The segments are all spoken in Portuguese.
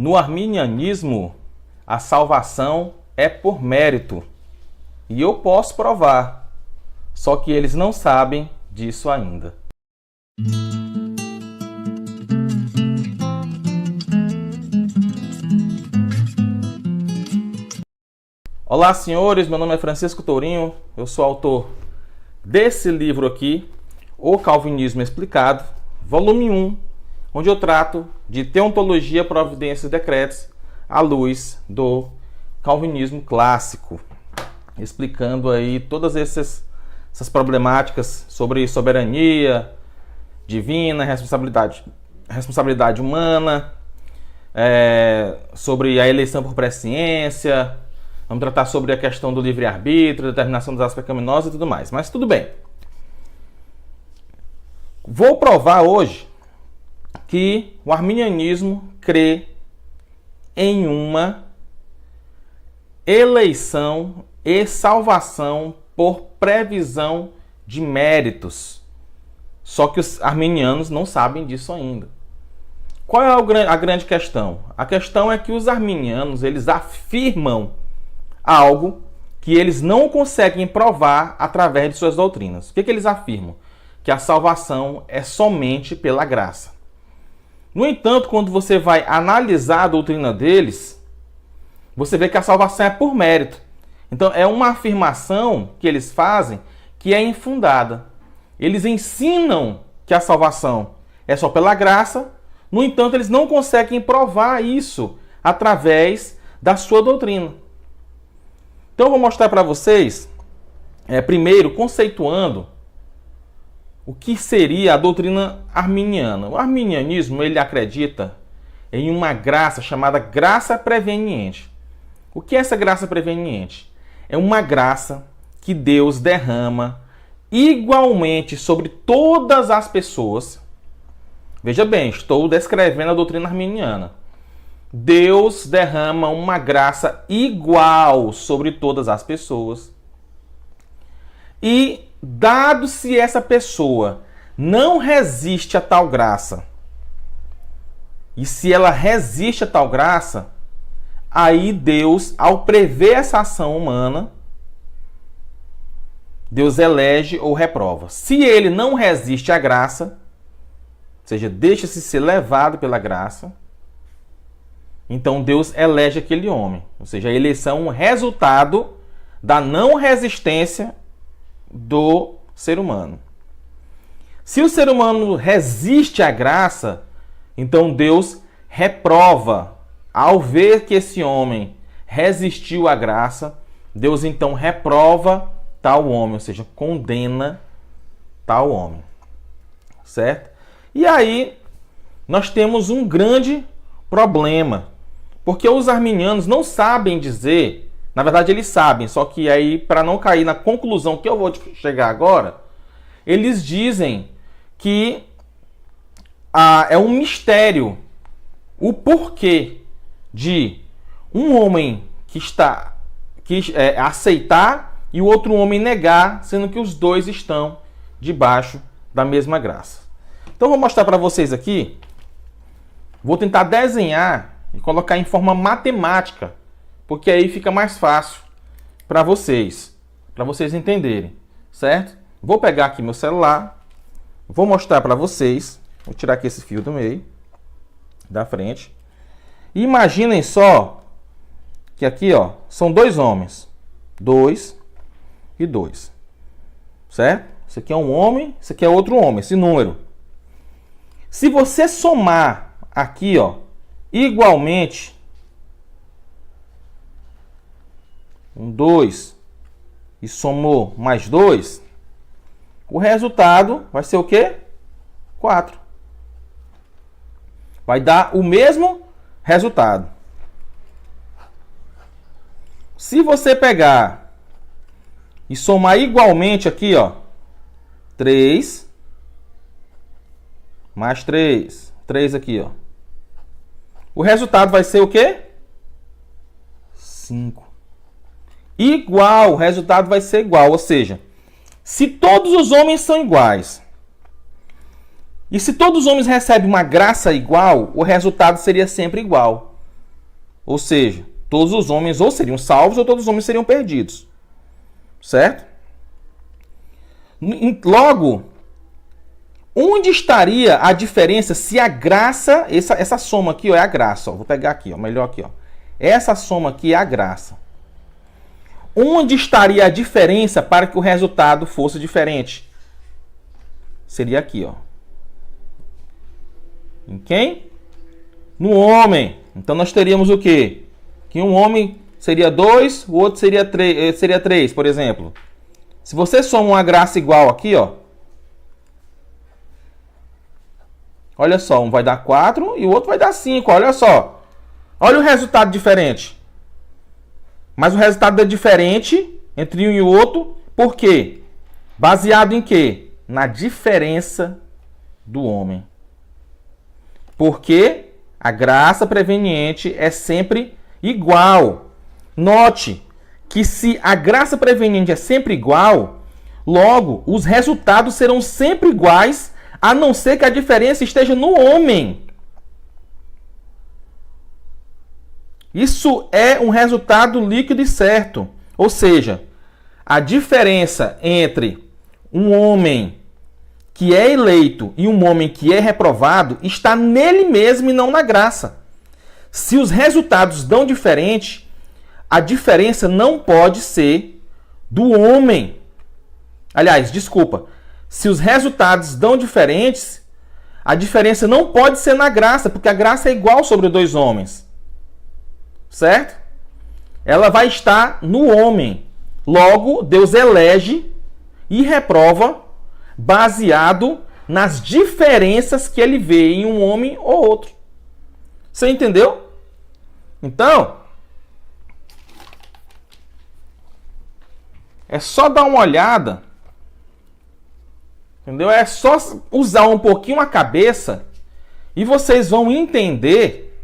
No arminianismo, a salvação é por mérito. E eu posso provar. Só que eles não sabem disso ainda. Olá, senhores. Meu nome é Francisco Tourinho. Eu sou autor desse livro aqui, O Calvinismo Explicado, volume 1, onde eu trato de teontologia, providências e decretos à luz do calvinismo clássico, explicando aí todas essas problemáticas sobre soberania divina, responsabilidade humana, sobre a eleição por presciência. Vamos tratar sobre a questão do livre-arbítrio, determinação dos atos pecaminosos e tudo mais. Mas tudo bem. Vou provar hoje que o arminianismo crê em uma eleição e salvação por previsão de méritos. Só que os arminianos não sabem disso ainda. Qual é a grande questão? A questão é que os arminianos, eles afirmam algo que eles não conseguem provar através de suas doutrinas. O que eles afirmam? Que a salvação é somente pela graça. No entanto, quando você vai analisar a doutrina deles, você vê que a salvação é por mérito. Então, é uma afirmação que eles fazem que é infundada. Eles ensinam que a salvação é só pela graça, no entanto, eles não conseguem provar isso através da sua doutrina. Então, eu vou mostrar para vocês, primeiro, conceituando o que seria a doutrina arminiana. O arminianismo, ele acredita em uma graça chamada graça preveniente. O que é essa graça preveniente? É uma graça que Deus derrama igualmente sobre todas as pessoas. Veja bem, estou descrevendo a doutrina arminiana. Deus derrama uma graça igual sobre todas as pessoas. E, dado se essa pessoa não resiste a tal graça, e se ela resiste a tal graça, aí Deus, ao prever essa ação humana, Deus elege ou reprova. Se ele não resiste à graça, ou seja, deixa-se ser levado pela graça, então Deus elege aquele homem. Ou seja, a eleição é um resultado da não resistência do ser humano. Se o ser humano resiste à graça, então Deus reprova. Ao ver que esse homem resistiu à graça, Deus então reprova tal homem, ou seja, condena tal homem. Certo? E aí nós temos um grande problema, porque os arminianos não sabem dizer. Na verdade, eles sabem, só que aí, para não cair na conclusão que eu vou chegar agora, eles dizem que é um mistério o porquê de um homem que aceitar e o outro homem negar, sendo que os dois estão debaixo da mesma graça. Então, vou mostrar para vocês aqui. Vou tentar desenhar e colocar em forma matemática, porque aí fica mais fácil para vocês entenderem, certo? Vou pegar aqui meu celular, vou mostrar para vocês. Vou tirar aqui esse fio do meio, da frente. E imaginem só que aqui, ó, são dois homens, 2 e 2, certo? Esse aqui é um homem, esse aqui é outro homem, esse número. Se você somar aqui, ó, igualmente, 2 e somou mais 2, o resultado vai ser o quê? 4. Vai dar o mesmo resultado. Se você pegar e somar igualmente aqui, ó, 3 mais 3, 3 aqui, ó. O resultado vai ser o quê? 5. Igual, o resultado vai ser igual, ou seja, se todos os homens são iguais, e se todos os homens recebem uma graça igual, o resultado seria sempre igual. Ou seja, todos os homens ou seriam salvos ou todos os homens seriam perdidos. Certo? Logo, onde estaria a diferença se a graça, essa soma aqui ó, é a graça, ó, vou pegar aqui, ó, melhor aqui, ó. Essa soma aqui é a graça. Onde estaria a diferença para que o resultado fosse diferente? Seria aqui, ó. Em quem? No homem. Então nós teríamos o quê? Que um homem seria 2, o outro seria 3, por exemplo. Se você soma uma graça igual aqui, ó. Olha só, um vai dar 4 e o outro vai dar 5, olha só. Olha o resultado diferente. Mas o resultado é diferente entre um e o outro, por quê? Baseado em quê? Na diferença do homem. Porque a graça preveniente é sempre igual. Note que se a graça preveniente é sempre igual, logo os resultados serão sempre iguais, a não ser que a diferença esteja no homem. Isso é um resultado líquido e certo. Ou seja, a diferença entre um homem que é eleito e um homem que é reprovado está nele mesmo e não na graça. Se os resultados dão diferente, a diferença não pode ser do homem. Aliás, desculpa. Se os resultados dão diferentes, a diferença não pode ser na graça, porque a graça é igual sobre dois homens. Certo? Ela vai estar no homem. Logo, Deus elege e reprova baseado nas diferenças que ele vê em um homem ou outro. Você entendeu? Então, é só dar uma olhada. Entendeu? É só usar um pouquinho a cabeça e vocês vão entender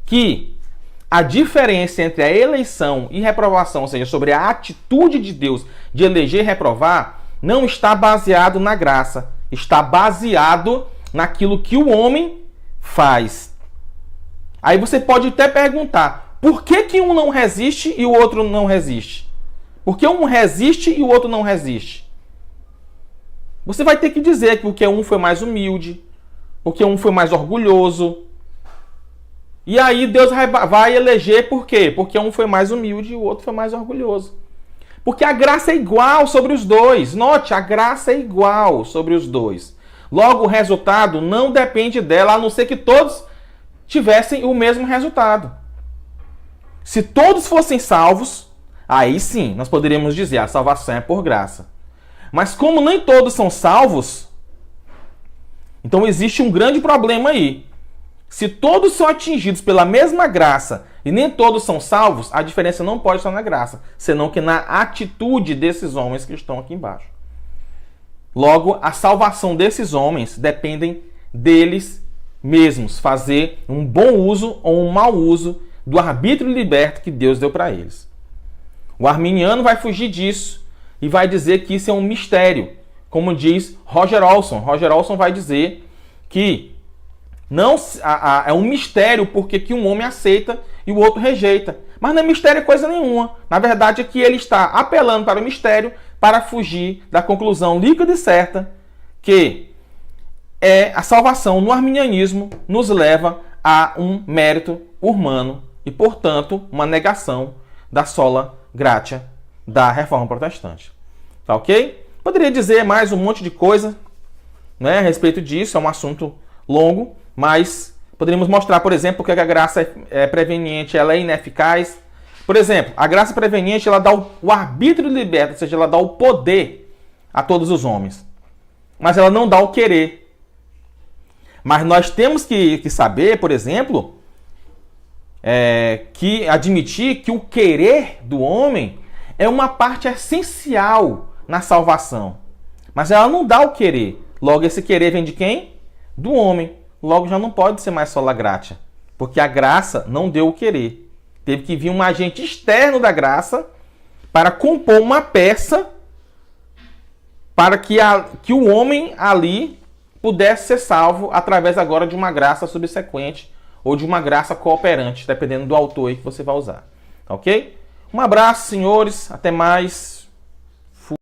que a diferença entre a eleição e reprovação, ou seja, sobre a atitude de Deus de eleger e reprovar, não está baseado na graça. Está baseado naquilo que o homem faz. Aí você pode até perguntar, por que um não resiste e o outro não resiste? Por que um resiste e o outro não resiste? Você vai ter que dizer que porque um foi mais humilde, porque um foi mais orgulhoso. E aí Deus vai eleger por quê? Porque um foi mais humilde e o outro foi mais orgulhoso. Porque a graça é igual sobre os dois. Note, a graça é igual sobre os dois. Logo, o resultado não depende dela, a não ser que todos tivessem o mesmo resultado. Se todos fossem salvos, aí sim, nós poderíamos dizer, a salvação é por graça. Mas como nem todos são salvos, então existe um grande problema aí. Se todos são atingidos pela mesma graça e nem todos são salvos, a diferença não pode estar na graça, senão que na atitude desses homens que estão aqui embaixo. Logo, a salvação desses homens dependem deles mesmos, fazer um bom uso ou um mau uso do arbítrio liberto que Deus deu para eles. O arminiano vai fugir disso e vai dizer que isso é um mistério, como diz Roger Olson. Roger Olson vai dizer que não é um mistério porque que um homem aceita e o outro rejeita. Mas não é mistério coisa nenhuma. Na verdade é que ele está apelando para o mistério para fugir da conclusão líquida e certa que a salvação no arminianismo nos leva a um mérito humano e, portanto, uma negação da sola gratia da Reforma Protestante. Tá ok? Poderia dizer mais um monte de coisa, né, a respeito disso, é um assunto longo, mas poderíamos mostrar, por exemplo, que a graça preveniente ela é ineficaz. Por exemplo, a graça preveniente ela dá o arbítrio liberto, ou seja, ela dá o poder a todos os homens, mas ela não dá o querer. Mas nós temos que saber, por exemplo, que admitir que o querer do homem é uma parte essencial na salvação. Mas ela não dá o querer. Logo, esse querer vem de quem? Do homem. Logo, já não pode ser mais sola gratia. Porque a graça não deu o querer. Teve que vir um agente externo da graça para compor uma peça para que o homem ali pudesse ser salvo através agora de uma graça subsequente ou de uma graça cooperante, dependendo do autor aí que você vai usar. Ok? Um abraço, senhores. Até mais.